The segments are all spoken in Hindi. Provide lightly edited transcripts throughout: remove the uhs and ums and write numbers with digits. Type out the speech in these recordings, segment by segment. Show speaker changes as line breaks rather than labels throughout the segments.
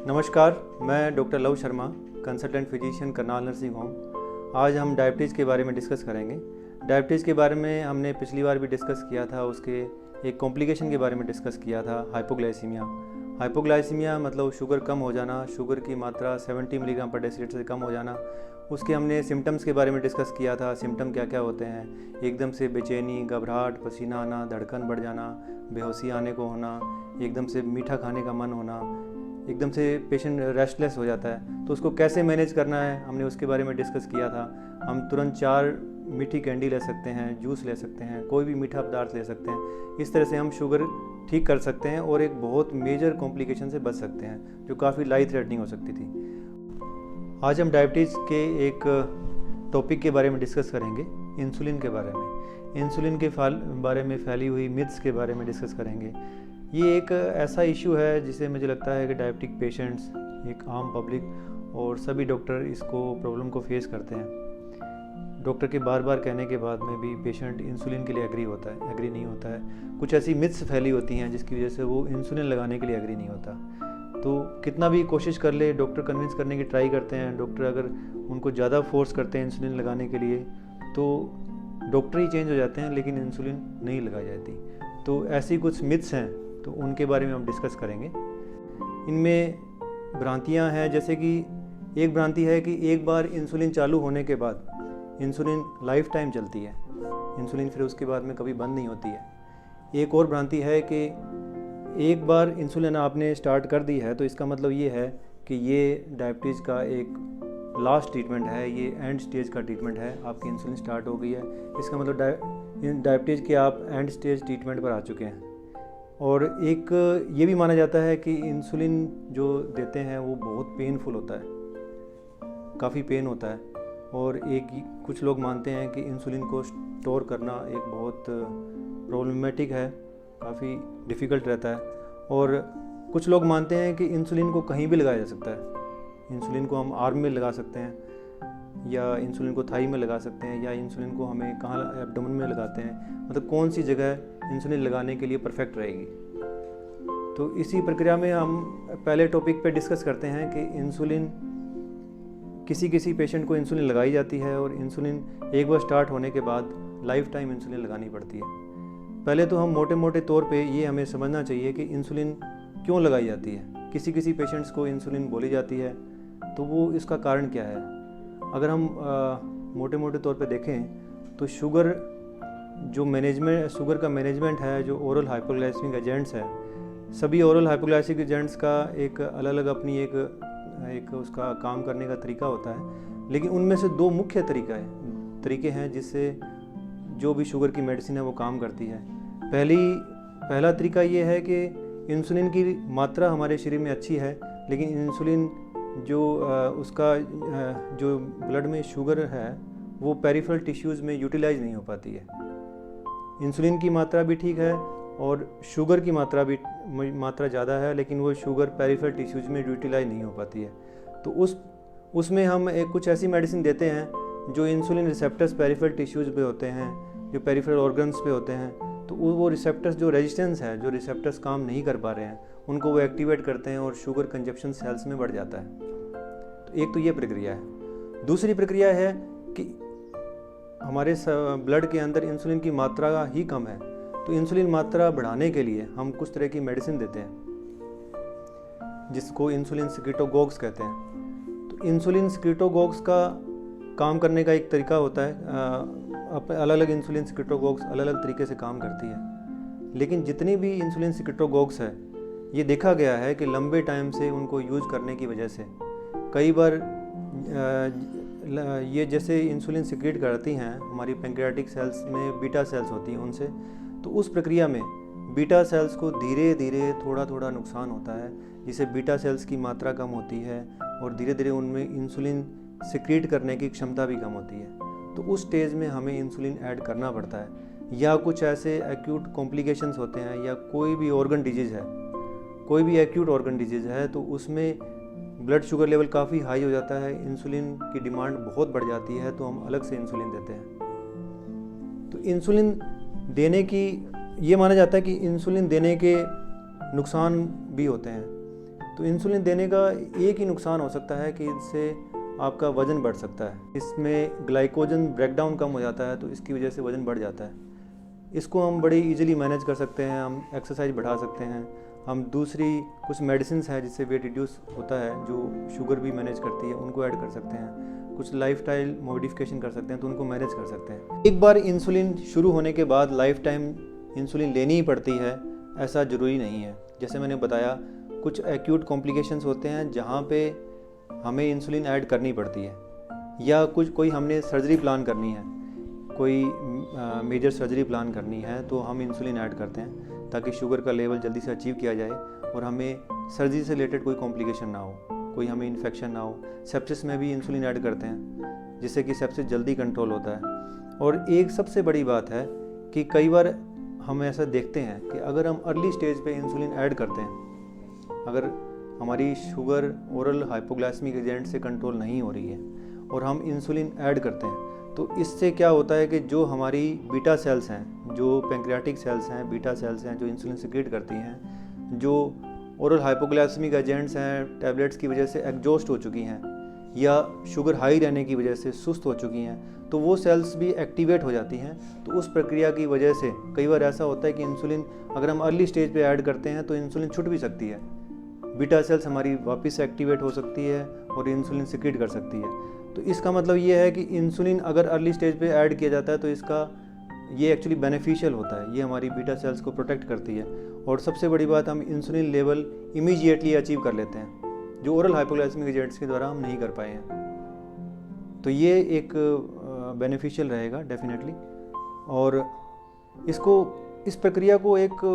नमस्कार, मैं doctor love Sharma, consultant physician Karnal nursing home. आज हम डायबिटीज़ के बारे में डिस्कस करेंगे। डायबिटीज़ के बारे में हमने पिछली बार भी डिस्कस किया था। उसके एक कॉम्प्लिकेशन के बारे में डिस्कस किया था, हाइपोग्लाइसीमिया। हाइपोग्लाइसीमिया मतलब शुगर कम हो जाना, शुगर की मात्रा 70 मिलीग्राम पर डेसीलीटर से कम हो जाना। उसके हमने सिम्टम्स के बारे में डिस्कस किया था, सिम्टम क्या क्या होते हैं। एकदम से बेचैनी, घबराहट, पसीना आना, धड़कन बढ़ जाना, बेहोशी आने को होना, एकदम से मीठा खाने का मन होना, एकदम से पेशेंट रेस्टलेस हो जाता है। तो उसको कैसे मैनेज करना है, हमने उसके बारे में डिस्कस किया था। हम तुरंत 4 मीठी कैंडी ले सकते हैं, जूस ले सकते हैं, कोई भी मीठा पदार्थ ले सकते हैं। इस तरह से हम शुगर ठीक कर सकते हैं और एक बहुत मेजर कॉम्प्लिकेशन से बच सकते हैं जो काफ़ी लाइफ थ्रेटनिंग हो सकती थी। आज हम डायबिटीज़ के एक टॉपिक के बारे में डिस्कस करेंगे, इंसुलिन के बारे में। इंसुलिन के बारे में फैली हुई मिथ्स के बारे में डिस्कस करेंगे। ये एक ऐसा इशू है जिसे मुझे लगता है कि डायबिटिक पेशेंट्स, एक आम पब्लिक और सभी डॉक्टर इसको प्रॉब्लम को फेस करते हैं। डॉक्टर के बार बार कहने के बाद में भी पेशेंट इंसुलिन के लिए एग्री नहीं होता है। कुछ ऐसी मिथ्स फैली होती हैं जिसकी वजह से वो इंसुलिन लगाने के लिए एग्री नहीं होता। तो कितना भी कोशिश कर ले, डॉक्टर कन्विंस करने की ट्राई करते हैं। डॉक्टर अगर उनको ज़्यादा फोर्स करते हैं इंसुलिन लगाने के लिए तो डॉक्टर ही चेंज हो जाते हैं, लेकिन इंसुलिन नहीं लगाई जाती। तो ऐसी कुछ मिथ्स हैं, तो उनके बारे में हम डिस्कस करेंगे। इनमें भ्रांतियां हैं, जैसे कि एक भ्रांति है कि एक बार इंसुलिन चालू होने के बाद इंसुलिन लाइफ टाइम चलती है, इंसुलिन फिर उसके बाद में कभी बंद नहीं होती है। एक और भ्रांति है कि एक बार इंसुलिन आपने स्टार्ट कर दी है तो इसका मतलब ये है कि ये डायबिटीज़ का एक लास्ट ट्रीटमेंट है, ये एंड स्टेज का ट्रीटमेंट है। आपकी इंसुलिन स्टार्ट हो गई है, इसका मतलब डायबिटीज़ के आप एंड स्टेज ट्रीटमेंट पर आ चुके हैं। और एक ये भी माना जाता है कि इंसुलिन जो देते हैं वो बहुत पेनफुल होता है, काफ़ी पेन होता है। और कुछ लोग मानते हैं कि इंसुलिन को स्टोर करना एक बहुत प्रॉब्लमेटिक है, काफ़ी डिफ़िकल्ट रहता है। और कुछ लोग मानते हैं कि इंसुलिन को कहीं भी लगाया जा सकता है। इंसुलिन को हम आर्म में लगा सकते हैं, या इंसुलिन को थाई में लगा सकते हैं, या इंसुलिन को हमें कहाँ एब्डोमेन में लगाते हैं, मतलब कौन सी जगह इंसुलिन लगाने के लिए परफेक्ट रहेगी। तो इसी प्रक्रिया में हम पहले टॉपिक पे डिस्कस करते हैं कि इंसुलिन किसी पेशेंट को इंसुलिन लगाई जाती है और इंसुलिन एक बार स्टार्ट होने के बाद लाइफ टाइम इंसुलिन लगानी पड़ती है। पहले तो हम मोटे मोटे तौर पे ये हमें समझना चाहिए कि इंसुलिन क्यों लगाई जाती है। किसी पेशेंट्स को इंसुलिन बोली जाती है, तो वो इसका कारण क्या है। अगर हम मोटे मोटे तौर पे देखें तो शुगर का मैनेजमेंट है, जो ओरल हाइपोग्लाइसेमिक एजेंट्स है, सभी ओरल हाइपोग्लाइसेमिक एजेंट्स का एक अलग अलग अपनी एक उसका काम करने का तरीका होता है। लेकिन उनमें से 2 मुख्य तरीके हैं जिससे जो भी शुगर की मेडिसिन है वो काम करती है। पहला तरीका ये है कि इंसुलिन की मात्रा हमारे शरीर में अच्छी है, लेकिन इंसुलिन उसका जो ब्लड में शुगर है वो पेरिफेरल टिश्यूज़ में यूटिलाइज नहीं हो पाती है। इंसुलिन की मात्रा भी ठीक है और शुगर की मात्रा ज़्यादा है, लेकिन वो शुगर पेरिफेरल टिश्यूज़ में यूटिलाइज नहीं हो पाती है। तो उसमें हम कुछ ऐसी मेडिसिन देते हैं जो इंसुलिन रिसेप्टर्स पेरिफेरल टिश्यूज़ पे होते हैं, जो पेरिफेरल ऑर्गन्स पे होते हैं। तो वो रिसेप्टर्स जो रेजिस्टेंस है, जो रिसेप्टर्स काम नहीं कर पा रहे हैं, उनको वो एक्टिवेट करते हैं और शुगर कंजप्शन सेल्स में बढ़ जाता है। तो एक तो ये प्रक्रिया है। दूसरी प्रक्रिया है कि हमारे ब्लड के अंदर इंसुलिन की मात्रा ही कम है, तो इंसुलिन मात्रा बढ़ाने के लिए हम कुछ तरह की मेडिसिन देते हैं जिसको इंसुलिन सिक्रेटोगोग्स कहते हैं। तो इंसुलिन सिक्रेटोगोग्स का काम करने का एक तरीका होता है। अलग अलग इंसुलिन सिक्रेटोगोग्स अलग अलग तरीके से काम करती है, लेकिन जितनी भी इंसुलिन सिक्रेटोगोग्स है, ये देखा गया है कि लंबे टाइम से उनको यूज़ करने की वजह से कई बार ये जैसे इंसुलिन सिक्रेट करती हैं, हमारी पैंक्रियाटिक सेल्स में बीटा सेल्स होती हैं उनसे, तो उस प्रक्रिया में बीटा सेल्स को धीरे धीरे थोड़ा नुकसान होता है, जिससे बीटा सेल्स की मात्रा कम होती है और धीरे धीरे उनमें इंसुलिन सिक्रेट करने की क्षमता भी कम होती है। तो उस स्टेज में हमें इंसुलिन ऐड करना पड़ता है। या कुछ ऐसे एक्यूट कॉम्प्लिकेशंस होते हैं, या कोई भी एक्यूट ऑर्गन डिजीज़ है, तो उसमें ब्लड शुगर लेवल काफ़ी हाई हो जाता है, इंसुलिन की डिमांड बहुत बढ़ जाती है, तो हम अलग से इंसुलिन देते हैं। तो इंसुलिन देने की ये माना जाता है कि इंसुलिन देने के नुकसान भी होते हैं। तो इंसुलिन देने का एक ही नुकसान हो सकता है कि इससे आपका वज़न बढ़ सकता है। इसमें ग्लाइकोजन ब्रेकडाउन कम हो जाता है, तो इसकी वजह से वज़न बढ़ जाता है। इसको हम बड़ी इजीली मैनेज कर सकते हैं, हम एक्सरसाइज बढ़ा सकते हैं, हम दूसरी कुछ मेडिसिन्स हैं जिससे वेट रिड्यूस होता है, जो शुगर भी मैनेज करती है, उनको ऐड कर सकते हैं, कुछ लाइफस्टाइल मॉडिफिकेशन कर सकते हैं, तो उनको मैनेज कर सकते हैं। एक बार इंसुलिन शुरू होने के बाद लाइफ टाइम इंसुलिन लेनी ही पड़ती है, ऐसा ज़रूरी नहीं है। जैसे मैंने बताया, कुछ एक्यूट कॉम्प्लिकेशंस होते हैं जहाँ पे हमें इंसुलिन ऐड करनी पड़ती है, या कोई हमने सर्जरी प्लान करनी है, कोई मेजर सर्जरी प्लान करनी है, तो हम इंसुलिन ऐड करते हैं ताकि शुगर का लेवल जल्दी से अचीव किया जाए और हमें सर्जरी से रिलेटेड कोई कॉम्प्लिकेशन ना हो, कोई हमें इन्फेक्शन ना हो। सेप्सिस में भी इंसुलिन ऐड करते हैं जिससे कि सेप्सिस जल्दी कंट्रोल होता है। और एक सबसे बड़ी बात है कि कई बार हम ऐसा देखते हैं कि अगर हम अर्ली स्टेज पे इंसुलिन ऐड करते हैं, अगर हमारी शुगर ओरल हाइपोग्लाइसेमिक एजेंट से कंट्रोल नहीं हो रही है और हम इंसुलिन ऐड करते हैं, तो इससे क्या होता है कि जो हमारी बीटा सेल्स हैं, जो पैंक्रियाटिक सेल्स हैं, बीटा सेल्स हैं, जो इंसुलिन सिक्रीट करती हैं, जो ओरल हाइपोग्लाइसेमिक एजेंट्स हैं, टैबलेट्स की वजह से एग्जॉस्ट हो चुकी हैं या शुगर हाई रहने की वजह से सुस्त हो चुकी हैं, तो वो सेल्स भी एक्टिवेट हो जाती हैं। तो उस प्रक्रिया की वजह से कई बार ऐसा होता है कि इंसुलिन अगर हम अर्ली स्टेज पे ऐड करते हैं तो इंसुलिन छूट भी सकती है, बीटा सेल्स हमारी वापस से एक्टिवेट हो सकती है और इंसुलिन सिक्रीट कर सकती है। तो इसका मतलब ये है कि इंसुलिन अगर अर्ली स्टेज पे ऐड किया जाता है तो इसका ये एक्चुअली बेनिफिशियल होता है, ये हमारी बीटा सेल्स को प्रोटेक्ट करती है। और सबसे बड़ी बात, हम इंसुलिन लेवल इमीडिएटली अचीव कर लेते हैं, जो ओरल हाइपोग्लाइसेमिक एजेंट्स के द्वारा हम नहीं कर पाए हैं। तो ये एक बेनिफिशियल रहेगा डेफिनेटली। और इस प्रक्रिया को एक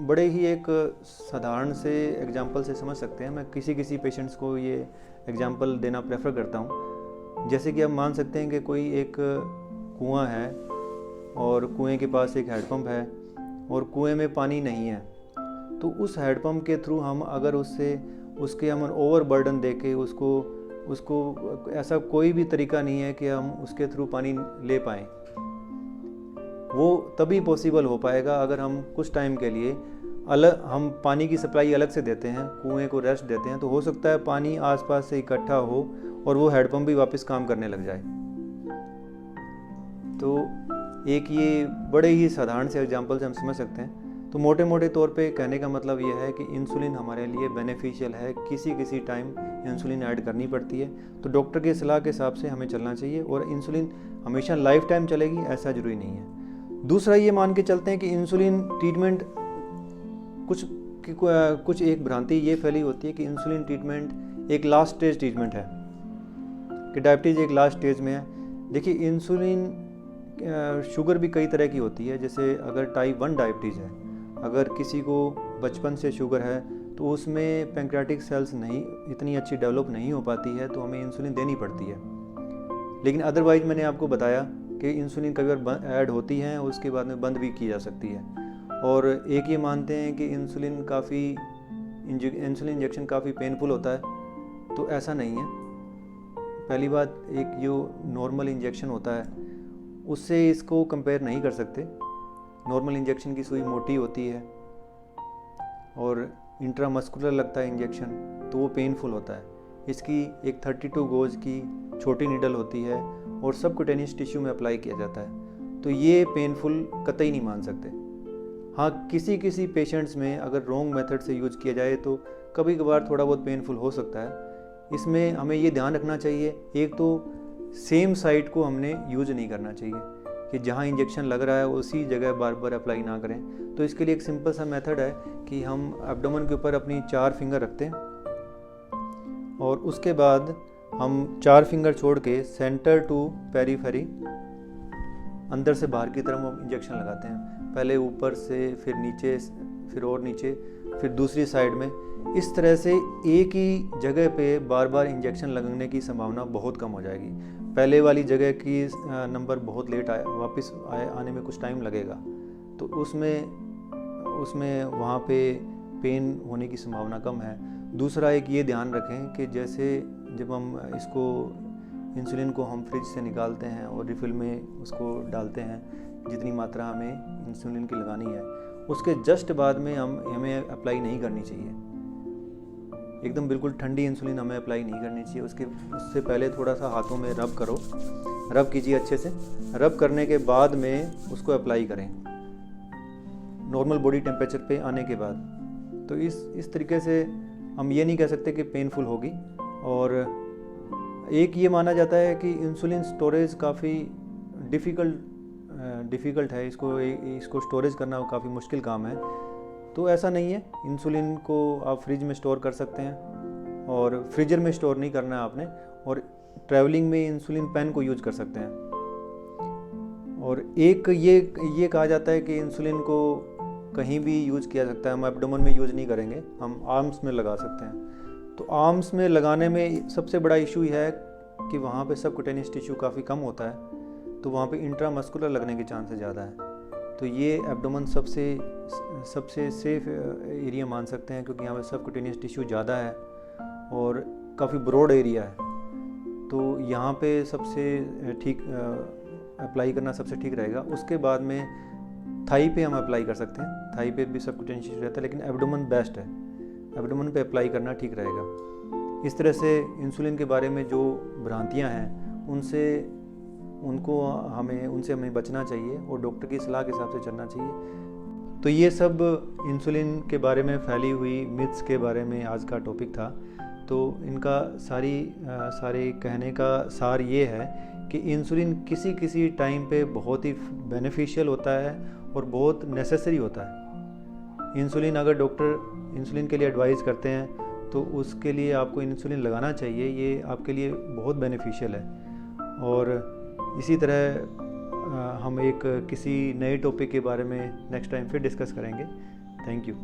बड़े ही एक साधारण से एग्जाम्पल से समझ सकते हैं। मैं किसी पेशेंट्स को ये एग्जाम्पल देना प्रेफर करता हूँ। जैसे कि आप मान सकते हैं कि कोई एक कुआं है और कुएं के पास एक हैंडपम्प है और कुएं में पानी नहीं है, तो उस हैंडपम्प के थ्रू हम अगर उसके हम ओवर बर्डन दे के उसको ऐसा कोई भी तरीका नहीं है कि हम उसके थ्रू पानी ले पाएँ। वो तभी पॉसिबल हो पाएगा अगर हम कुछ टाइम के लिए हम पानी की सप्लाई अलग से देते हैं, कुएं को रेस्ट देते हैं, तो हो सकता है पानी आसपास से इकट्ठा हो और वो हैंडपम्प भी वापस काम करने लग जाए। तो एक ये बड़े ही साधारण से एग्जांपल से हम समझ सकते हैं। तो मोटे मोटे तौर पे कहने का मतलब ये है कि इंसुलिन हमारे लिए बेनिफिशियल है, किसी टाइम इंसुलिन ऐड करनी पड़ती है, तो डॉक्टर की सलाह के हिसाब से हमें चलना चाहिए। और इंसुलिन हमेशा लाइफ टाइम चलेगी ऐसा ज़रूरी नहीं है। दूसरा ये मान के चलते हैं कि इंसुलिन ट्रीटमेंट कुछ एक भ्रांति ये फैली होती है कि इंसुलिन ट्रीटमेंट एक लास्ट स्टेज ट्रीटमेंट है, कि डायबिटीज़ एक लास्ट स्टेज में है। देखिए, इंसुलिन शुगर भी कई तरह की होती है। जैसे अगर टाइप 1 डायबिटीज़ है, अगर किसी को बचपन से शुगर है तो उसमें पैंक्रियाटिक सेल्स नहीं इतनी अच्छी डेवलप नहीं हो पाती है, तो हमें इंसुलिन देनी पड़ती है। लेकिन अदरवाइज मैंने आपको बताया कि इंसुलिन कई बार ऐड होती हैं और उसके बाद में बंद भी की जा सकती है। और एक ये मानते हैं कि इंसुलिन इंजेक्शन काफ़ी पेनफुल होता है, तो ऐसा नहीं है। पहली बात, एक जो नॉर्मल इंजेक्शन होता है उससे इसको कंपेयर नहीं कर सकते। नॉर्मल इंजेक्शन की सुई मोटी होती है और इंट्रामस्कुलर लगता है इंजेक्शन, तो वो पेनफुल होता है। इसकी एक 32 गोज की छोटी नीडल होती है और सबक्यूटेनियस टिश्यू में अप्लाई किया जाता है, तो ये पेनफुल कतई नहीं मान सकते। हाँ, किसी पेशेंट्स में अगर रॉन्ग मेथड से यूज किया जाए तो कभी कभार थोड़ा बहुत पेनफुल हो सकता है। इसमें हमें ये ध्यान रखना चाहिए, एक तो सेम साइट को हमने यूज नहीं करना चाहिए, कि जहाँ इंजेक्शन लग रहा है उसी जगह बार बार अप्लाई ना करें। तो इसके लिए एक सिंपल सा मेथड है कि हम एब्डोमेन के ऊपर अपनी 4 फिंगर रखते हैं और उसके बाद हम 4 फिंगर छोड़ के सेंटर टू पेरीफेरी, अंदर से बाहर की तरफ हम इंजेक्शन लगाते हैं। पहले ऊपर से, फिर नीचे, फिर और नीचे, फिर दूसरी साइड में। इस तरह से एक ही जगह पे बार बार इंजेक्शन लगने की संभावना बहुत कम हो जाएगी। पहले वाली जगह की नंबर बहुत लेट वापस आने में कुछ टाइम लगेगा, तो उसमें वहाँ पे पेन होने की संभावना कम है। दूसरा एक ये ध्यान रखें कि जैसे जब हम इंसुलिन को हम फ्रिज से निकालते हैं और रिफिल में उसको डालते हैं, जितनी मात्रा हमें इंसुलिन की लगानी है, उसके जस्ट बाद में हमें अप्लाई नहीं करनी चाहिए। एकदम बिल्कुल ठंडी इंसुलिन हमें अप्लाई नहीं करनी चाहिए। उससे पहले थोड़ा सा हाथों में रब करो, रब कीजिए अच्छे से। रब करने के बाद में उसको अप्लाई करें नॉर्मल बॉडी टेम्परेचर पे आने के बाद। तो इस तरीके से हम ये नहीं कह सकते कि पेनफुल होगी। और एक ये माना जाता है कि इंसुलिन स्टोरेज काफ़ी डिफ़िकल्ट है, इसको स्टोरेज करना काफ़ी मुश्किल काम है। तो ऐसा नहीं है, इंसुलिन को आप फ्रिज में स्टोर कर सकते हैं और फ्रीजर में स्टोर नहीं करना है आपने। और ट्रैवलिंग में इंसुलिन पेन को यूज कर सकते हैं। और एक ये कहा जाता है कि इंसुलिन को कहीं भी यूज किया सकता है। हम एब्डोमेन में यूज नहीं करेंगे, हम आर्म्स में लगा सकते हैं। तो आर्म्स में लगाने में सबसे बड़ा इशू यह है कि वहाँ पे सबक्यूटेनियस टिश्यू काफ़ी कम होता है, तो वहाँ पे इंट्रामस्कुलर लगने के चांसेस ज़्यादा है। तो ये एब्डोमेन सबसे सेफ एरिया मान सकते हैं, क्योंकि यहाँ पे सबक्यूटेनियस टिश्यू ज़्यादा है और काफ़ी ब्रॉड एरिया है। तो यहाँ पे सबसे ठीक अप्लाई करना सबसे ठीक रहेगा। उसके बाद में थाई पे हम अप्लाई कर सकते हैं, थाई पे भी सबक्यूटेनियस टिश्यू रहता है, लेकिन एब्डोमेन बेस्ट है, एब्डोमेन पे अप्लाई करना ठीक रहेगा। इस तरह से इंसुलिन के बारे में जो भ्रांतियाँ हैं उनसे हमें बचना चाहिए और डॉक्टर की सलाह के हिसाब से चलना चाहिए। तो ये सब इंसुलिन के बारे में फैली हुई मिथ्स के बारे में आज का टॉपिक था। तो इनका सारे कहने का सार ये है कि इंसुलिन किसी टाइम पे बहुत ही बेनिफिशियल होता है और बहुत नेसेसरी होता है। इंसुलिन अगर डॉक्टर इंसुलिन के लिए एडवाइस करते हैं तो उसके लिए आपको इंसुलिन लगाना चाहिए, ये आपके लिए बहुत बेनिफिशियल है। और इसी तरह हम किसी नए टॉपिक के बारे में नेक्स्ट टाइम फिर डिस्कस करेंगे। Thank you.